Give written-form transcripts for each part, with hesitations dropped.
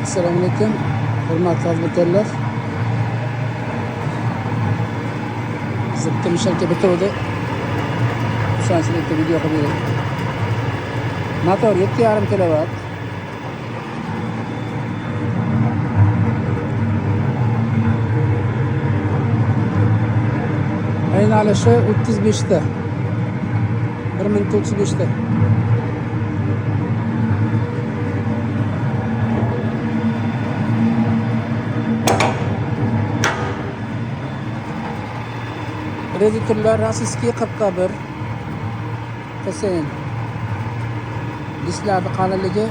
Assalomu alaykum. Hurmatli tadbirkorlar. Bitta musharka bitirdi. O'shanchilikda video qilib bering. Motor 7,5 kW. Aylanışı 35 ta. 1 minutda 35 ta. Reduktorlar Rasiskiy 41 PSN. Disklarning qalinligi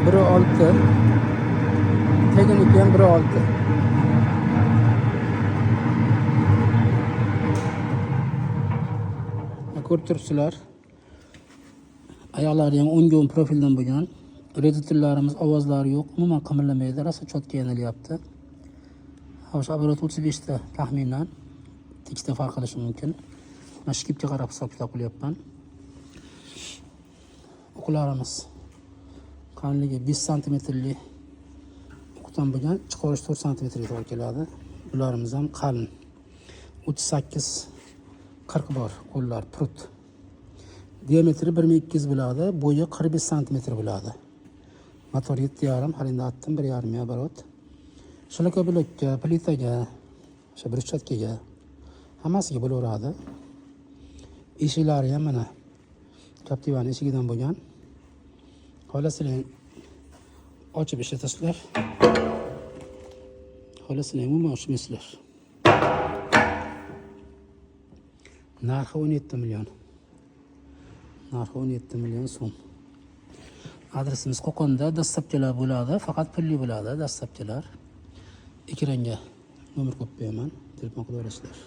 1.6. Teginiki ham 1.6. Ko'rib turibsizlar. Oyoqlari ham o'ng profildan bo'lgan. Reduktorlarimiz ovozlari yo'q, umuman qimirlamaydi, rosa chotga yanilyapti. Hozir оборот 35 ta taxminan. Ikkita farq qilishi mumkin. Mana shkipga qarab hisob-kitob qilyapman. O'qlarimiz qalinligi 5 sm-lik o'qdan bo'lgan, chiqarish 4 sm-ga to'g'ri keladi. Bularimiz ham qalin. 38-40 bor qo'llar prut. Diametri 1.2 bo'ladi, bo'yi 45 sm bo'ladi. Motor 7,5, halinde attım 1,5 оборот. Shilaka bo'lakka, plitaga, o'sha brushatkaga hammasiga bo'laveradi. Eshiklari ham mana Captiva'ning eshigidan bo'lgan. Xohlasanglar ochib ishlatasizlar. Xohlasanglar umuman ochmaysizlar. Narxi 17 million. Narxi 17 million so'm. Adresimiz Qo'qonda, dastlabkilar bo'ladi, faqat pulli bo'ladi, dastlabkilar. Ekranga nomer qo'yib qo'yaman, telefon qilib olasizlar.